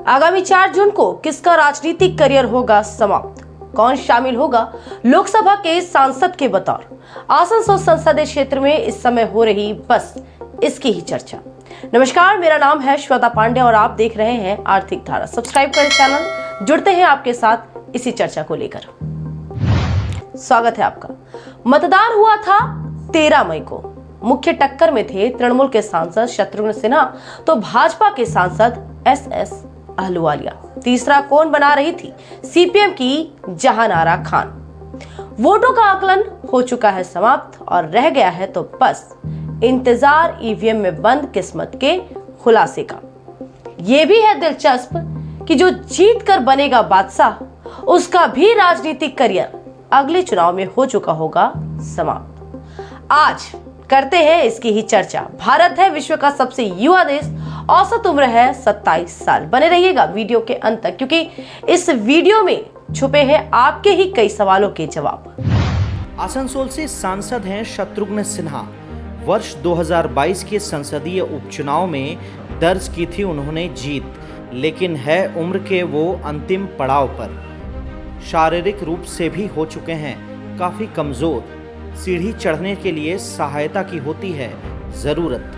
आगामी 4 जून को किसका राजनीतिक करियर होगा समाप्त? कौन शामिल होगा लोकसभा के सांसद के बतौर? आसनसोल संसदीय क्षेत्र में इस समय हो रही बस इसकी ही चर्चा। नमस्कार, मेरा नाम है श्वेता पांडे और आप देख रहे हैं आर्थिक धारा। सब्सक्राइब करें चैनल, जुड़ते हैं आपके साथ इसी चर्चा को लेकर। स्वागत है आपका। मतदान हुआ था 13 मई को। मुख्य टक्कर में थे तृणमूल के सांसद शत्रुघ्न सिन्हा तो भाजपा के सांसद एस अहलुवालिया। तीसरा कौन बना रही थी सीपीएम की जहानारा खान। वोटों का आकलन हो चुका है समाप्त और रह गया है तो बस इंतजार ईवीएम में बंद किस्मत के खुलासे का। यह भी है दिलचस्प कि जो जीत कर बनेगा बादशाह, उसका भी राजनीतिक करियर अगले चुनाव में हो चुका होगा समाप्त। आज करते हैं इसकी ही चर्चा। भारत है विश्व का सबसे युवा देश, औसत उम्र है 27 साल। बने रहिएगा वीडियो के अंत तक, क्योंकि इस वीडियो में छुपे हैं आपके ही कई सवालों के जवाब। आसनसोल से सांसद हैं शत्रुघ्न सिन्हा। वर्ष 2022 के संसदीय उपचुनाव में दर्ज की थी उन्होंने जीत, लेकिन है उम्र के वो अंतिम पड़ाव पर। शारीरिक रूप से भी हो चुके हैं काफी कमजोर। सीढ़ी चढ़ने के लिए सहायता की होती है जरूरत।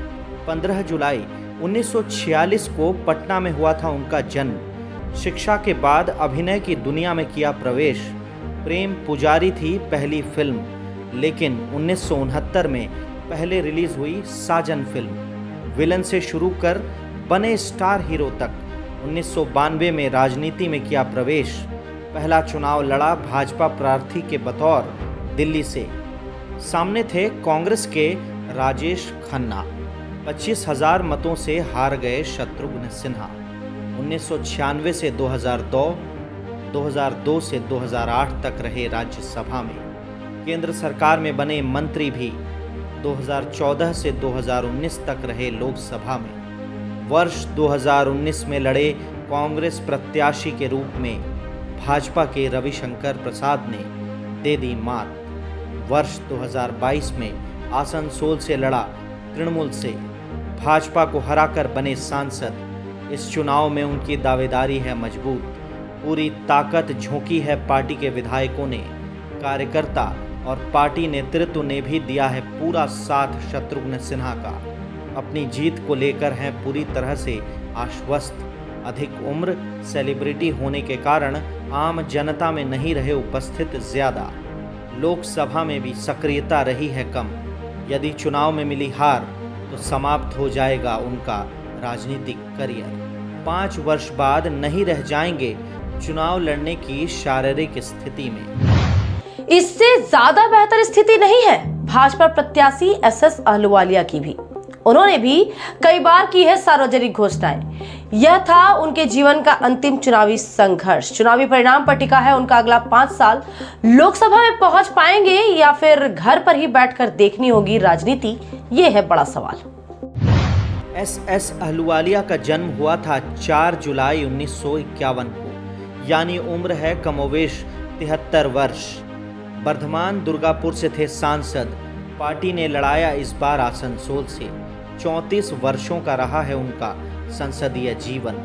15 जुलाई 1946 को पटना में हुआ था उनका जन्म। शिक्षा के बाद अभिनय की दुनिया में किया प्रवेश। प्रेम पुजारी थी पहली फिल्म, लेकिन 1969 में पहले रिलीज हुई साजन फिल्म। विलन से शुरू कर बने स्टार हीरो तक। 1992 में राजनीति में किया प्रवेश। पहला चुनाव लड़ा भाजपा प्रार्थी के बतौर दिल्ली से। सामने थे कांग्रेस के राजेश खन्ना। 25,000 मतों से हार गए शत्रुघ्न सिन्हा। 1996 से 2002, 2002 से 2008 तक रहे राज्यसभा में। केंद्र सरकार में बने मंत्री भी। 2014 से 2019 तक रहे लोकसभा में। वर्ष 2019 में लड़े कांग्रेस प्रत्याशी के रूप में भाजपा के रविशंकर प्रसाद ने दे दी मात। वर्ष 2022 में आसनसोल से लड़ा तृणमूल से भाजपा को हराकर बने सांसद। इस चुनाव में उनकी दावेदारी है मजबूत। पूरी ताकत झोंकी है पार्टी के विधायकों ने। कार्यकर्ता और पार्टी नेतृत्व ने भी दिया है पूरा साथ शत्रुघ्न सिन्हा का। अपनी जीत को लेकर हैं पूरी तरह से आश्वस्त। अधिक उम्र, सेलिब्रिटी होने के कारण आम जनता में नहीं रहे उपस्थित ज्यादा। लोकसभा में भी सक्रियता रही है कम। यदि चुनाव में मिली हार तो समाप्त हो जाएगा उनका राजनीतिक करियर। 5 वर्ष बाद नहीं रह जाएंगे चुनाव लड़ने की शारीरिक स्थिति में। इससे ज्यादा बेहतर स्थिति नहीं है भाजपा प्रत्याशी एस अहलुवालिया की भी। उन्होंने भी कई बार की है सार्वजनिक घोषणाएं। यह था उनके जीवन का अंतिम चुनावी संघर्ष। चुनावी परिणाम पर टिका है उनका अगला 5 साल। लोकसभा में पहुंच पाएंगे या फिर घर पर ही बैठकर देखनी होगी राजनीति, ये है बड़ा सवाल। एस अहलुवालिया का जन्म हुआ था 4 जुलाई 1951 को, यानी उम्र है कमोवेश 73 वर्ष। बर्धमान दुर्गापुर से थे सांसद। पार्टी ने लड़ाया इस बार आसनसोल से। 34 वर्षों का रहा है उनका संसदीय जीवन।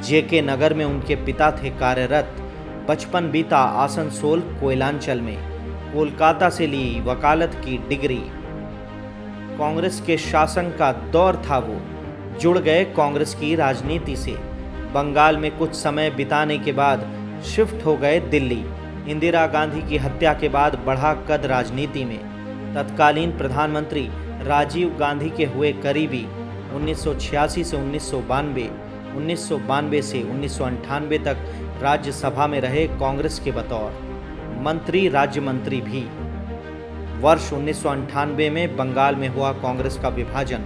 जेके नगर में उनके पिता थे कार्यरत। बचपन बीता आसनसोल कोयलांचल में। कोलकाता से ली वकालत की डिग्री। कांग्रेस के शासन का दौर था वो। जुड़ गए कांग्रेस की राजनीति से। बंगाल में कुछ समय बिताने के बाद शिफ्ट हो गए दिल्ली। इंदिरा गांधी की हत्या के बाद बढ़ा कद राजनीति में। तत्कालीन प्रधानमंत्री राजीव गांधी के हुए करीबी। 1986 से 1992, 1992 से 1998 तक राज्यसभा में रहे कांग्रेस के बतौर मंत्री, राज्य मंत्री भी। वर्ष 1998 में बंगाल में हुआ कांग्रेस का विभाजन।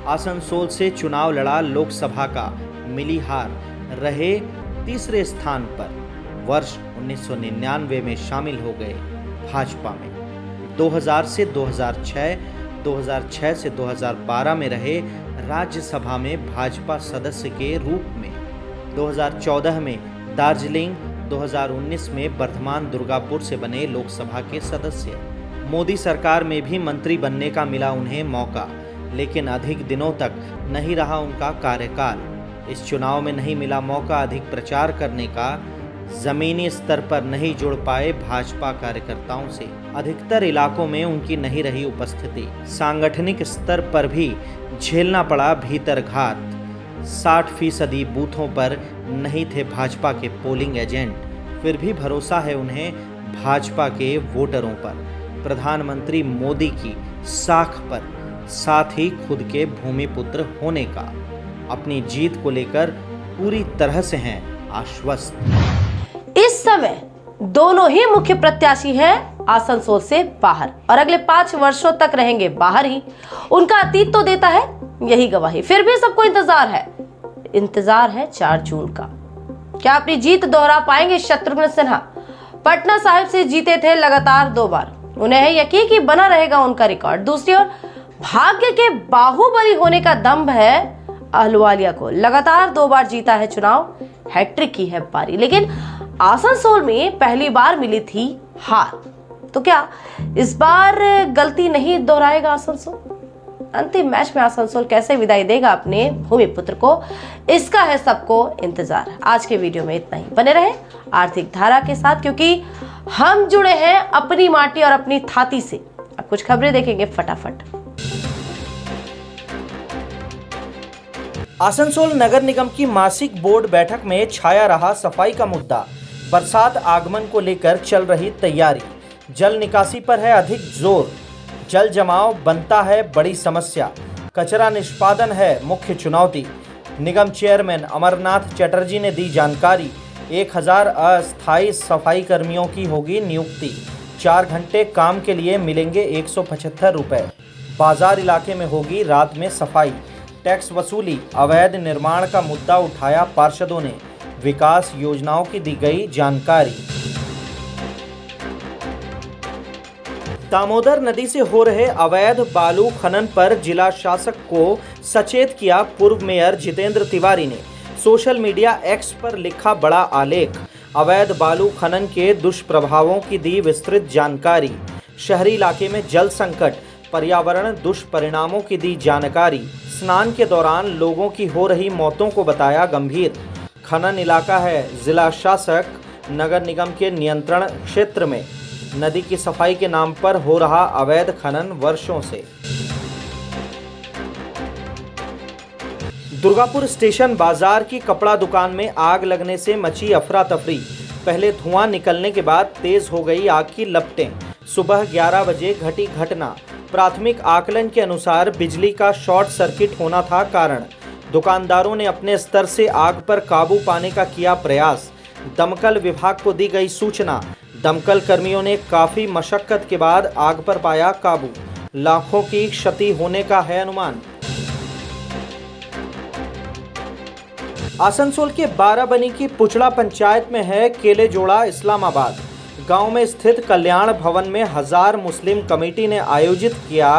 आसनसोल से चुनाव लड़ा लोकसभा का, मिली हार, रहे तीसरे स्थान पर। वर्ष 1999 में शामिल हो गए भाजपा में। 2000 से 2006, 2006 से 2012 में रहे राज्यसभा में भाजपा सदस्य के रूप में। 2014 में दार्जिलिंग, 2019 में बर्धमान दुर्गापुर से बने लोकसभा के सदस्य। मोदी सरकार में भी मंत्री बनने का मिला उन्हें मौका, लेकिन अधिक दिनों तक नहीं रहा उनका कार्यकाल। इस चुनाव में नहीं मिला मौका अधिक प्रचार करने का, जमीनी स्तर पर नहीं जुड़ पाए भाजपा कार्यकर्ताओं से, अधिकतर इलाकों में उनकी नहीं रही उपस्थिति, सांगठनिक स्तर पर भी झेलना पड़ा भीतरघात, 60% बूथों पर नहीं थे भाजपा के पोलिंग एजेंट, फिर भी भरोसा है उन्हें भाजपा के वोटरों पर, प्रधानमंत्री मोदी की साख पर, साथ ही खुद के भूमिपुत्र होने का। अपनी जीत को लेकर पूरी तरह से हैं आश्वस्त। इस समय दोनों ही मुख्य प्रत्याशी हैं आसनसोल से बाहर और अगले 5 वर्षों तक रहेंगे बाहर ही। उनका अतीत तो देता है यही गवाही। फिर भी सबको इंतजार है 4 जून का। क्या अपनी जीत दोहरा पाएंगे शत्रुघ्न सिन्हा? पटना साहिब से जीते थे लगातार 2 बार, उन्हें है यकीन कि बना रहेगा उनका रिकॉर्ड। दूसरी ओर भाग्य के बाहुबली होने का दम्भ है अहलुवालिया को, लगातार 2 बार जीता है चुनाव, हैट्रिक की है पारी। लेकिन आसनसोल में पहली बार मिली थी हार, तो क्या इस बार गलती नहीं दोहराएगा आसनसोल? अंतिम मैच में आसनसोल कैसे विदाई देगा अपने भूमिपुत्र को, इसका है सबको इंतजार। आज के वीडियो में इतना ही। बने रहे आर्थिक धारा के साथ, क्योंकि हम जुड़े हैं अपनी माटी और अपनी थाती से। अब कुछ खबरें देखेंगे फटाफट। आसनसोल नगर निगम की मासिक बोर्ड बैठक में छाया रहा सफाई का मुद्दा। बरसात आगमन को लेकर चल रही तैयारी, जल निकासी पर है अधिक जोर, जल जमाव बनता है बड़ी समस्या, कचरा निष्पादन है मुख्य चुनौती। निगम चेयरमैन अमरनाथ चटर्जी ने दी जानकारी। 1000 अस्थायी सफाई कर्मियों की होगी नियुक्ति, 4 घंटे काम के लिए मिलेंगे 175 रुपए। बाजार इलाके में होगी रात में सफाई। टैक्स वसूली, अवैध निर्माण का मुद्दा उठाया पार्षदों ने, विकास योजनाओं की दी गई जानकारी। दामोदर नदी से हो रहे अवैध बालू खनन पर जिला शासक को सचेत किया पूर्व मेयर जितेंद्र तिवारी ने। सोशल मीडिया एक्स पर लिखा बड़ा आलेख, अवैध बालू खनन के दुष्प्रभावों की दी विस्तृत जानकारी, शहरी इलाके में जल संकट, पर्यावरण दुष्परिणामों की दी जानकारी, स्नान के दौरान लोगों की हो रही मौतों को बताया गंभीर। खनन इलाका है जिला शासक नगर निगम के नियंत्रण क्षेत्र में, नदी की सफाई के नाम पर हो रहा अवैध खनन वर्षों से। दुर्गापुर स्टेशन बाजार की कपड़ा दुकान में आग लगने से मची अफरा तफरी। पहले धुआं निकलने के बाद तेज हो गई आग की लपटें। सुबह 11 बजे घटी घटना। प्राथमिक आकलन के अनुसार बिजली का शॉर्ट सर्किट होना था कारण। दुकानदारों ने अपने स्तर से आग पर काबू पाने का किया प्रयास। दमकल विभाग को दी गई सूचना। दमकल कर्मियों ने काफी मशक्कत के बाद आग पर पाया काबू। लाखों की क्षति होने का है अनुमान। आसनसोल के बाराबनी की पुचड़ा पंचायत में है केलेजोड़ा इस्लामाबाद। गांव में स्थित कल्याण भवन में 1000 मुस्लिम कमेटी ने आयोजित किया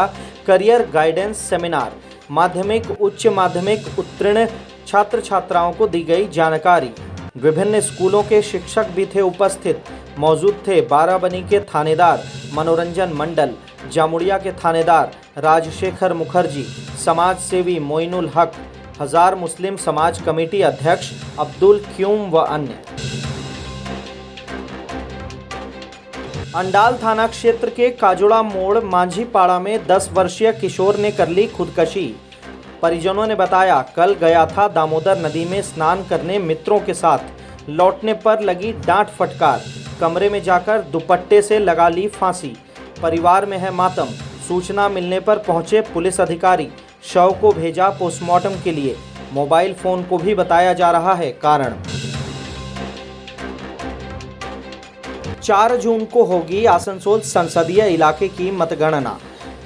करियर गाइडेंस सेमिनार। माध्यमिक उच्च माध्यमिक उत्तीर्ण छात्र छात्राओं को दी गई जानकारी। विभिन्न स्कूलों के शिक्षक भी थे उपस्थित। मौजूद थे बाराबनी के थानेदार मनोरंजन मंडल, जामुड़िया के थानेदार राजशेखर मुखर्जी, समाज सेवी मोइनुल हक, 1000 मुस्लिम समाज कमेटी अध्यक्ष अब्दुल क्यूम व अन्य। अंडाल थाना क्षेत्र के काजोड़ा मोड़ मांझीपाड़ा में 10 वर्षीय किशोर ने कर ली खुदकशी। परिजनों ने बताया, कल गया था दामोदर नदी में स्नान करने मित्रों के साथ। लौटने पर लगी डांट फटकार। कमरे में जाकर दुपट्टे से लगा ली फांसी। परिवार में है मातम। सूचना मिलने पर पहुंचे पुलिस अधिकारी। शव को भेजा पोस्टमार्टम के लिए। मोबाइल फोन को भी बताया जा रहा है कारण। 4 जून को होगी आसनसोल संसदीय इलाके की मतगणना।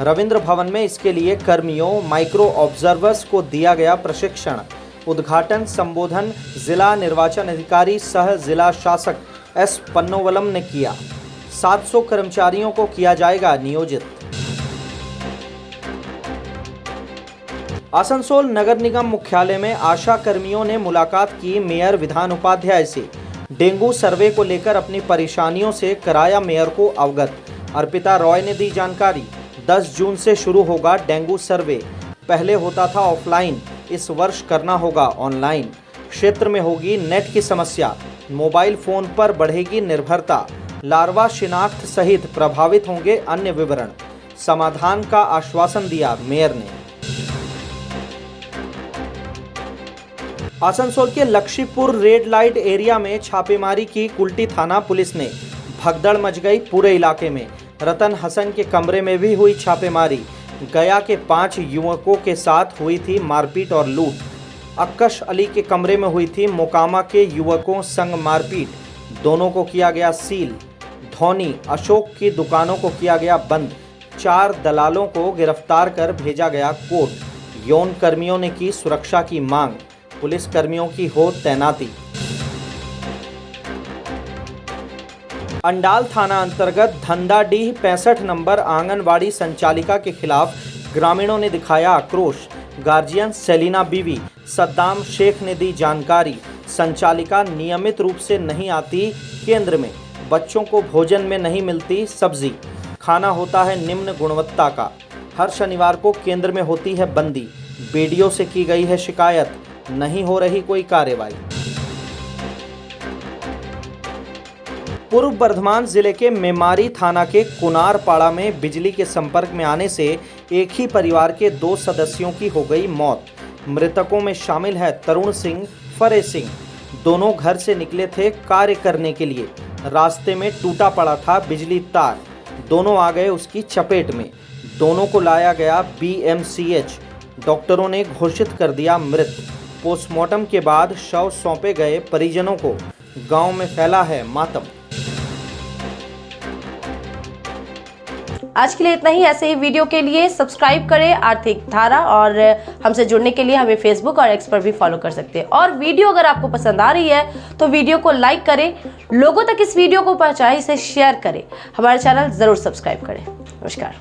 रविंद्र भवन में इसके लिए कर्मियों, माइक्रो ऑब्जर्वर्स को दिया गया प्रशिक्षण। उद्घाटन संबोधन जिला निर्वाचन अधिकारी सह जिला शासक एस पन्नोवलम ने किया। 700 कर्मचारियों को किया जाएगा नियोजित। आसनसोल नगर निगम मुख्यालय में आशा कर्मियों ने मुलाकात की मेयर विधान उपाध्याय से। डेंगू सर्वे को लेकर अपनी परेशानियों से कराया मेयर को अवगत। अर्पिता रॉय ने दी जानकारी। 10 जून से शुरू होगा डेंगू सर्वे। पहले होता था ऑफलाइन, इस वर्ष करना होगा ऑनलाइन। क्षेत्र में होगी नेट की समस्या, मोबाइल फोन पर बढ़ेगी निर्भरता, लार्वा शिनाख्त सहित प्रभावित होंगे अन्य विवरण। समाधान का आश्वासन दिया मेयर ने। आसनसोल के लक्ष्मीपुर रेड लाइट एरिया में छापेमारी की कुल्टी थाना पुलिस ने। भगदड़ मच गई पूरे इलाके में। रतन हसन के कमरे में भी हुई छापेमारी। गया के 5 युवकों के साथ हुई थी मारपीट और लूट। अक्कश अली के कमरे में हुई थी मोकामा के युवकों संग मारपीट। दोनों को किया गया सील। धौनी अशोक की दुकानों को किया गया बंद। 4 दलालों को गिरफ्तार कर भेजा गया कोर्ट। यौन कर्मियों ने की सुरक्षा की मांग। पुलिस कर्मियों की हो तैनाती। अंडाल थाना अंतर्गत धंधाडीह 65 नंबर आंगनवाड़ी संचालिका के खिलाफ ग्रामीणों ने दिखाया आक्रोश। गार्जियन सेलिना बीवी सद्दाम शेख ने दी जानकारी। संचालिका नियमित रूप से नहीं आती केंद्र में। बच्चों को भोजन में नहीं मिलती सब्जी। खाना होता है निम्न गुणवत्ता का। हर शनिवार को केंद्र में होती है बंदी। बीडीओ से की गई है शिकायत, नहीं हो रही कोई कार्रवाई। पूर्व बर्धमान जिले के मेमारी थाना के कुनारपाड़ा में बिजली के संपर्क में आने से एक ही परिवार के 2 सदस्यों की हो गई मौत। मृतकों में शामिल है तरुण सिंह, फरे सिंह। दोनों घर से निकले थे कार्य करने के लिए। रास्ते में टूटा पड़ा था बिजली तार। दोनों आ गए उसकी चपेट में। दोनों को लाया गया BMCH। डॉक्टरों ने घोषित कर दिया मृत। पोस्टमार्टम के बाद शव सौंपे गए परिजनों को। गांव में फैला है मातम। आज के लिए इतना ही। ऐसे ही वीडियो के लिए सब्सक्राइब करें आर्थिक धारा, और हमसे जुड़ने के लिए हमें फेसबुक और एक्स पर भी फॉलो कर सकते हैं। और वीडियो अगर आपको पसंद आ रही है तो वीडियो को लाइक करें, लोगों तक इस वीडियो को पहुंचाएं, इसे शेयर करें, हमारा चैनल जरूर सब्सक्राइब करें। नमस्कार।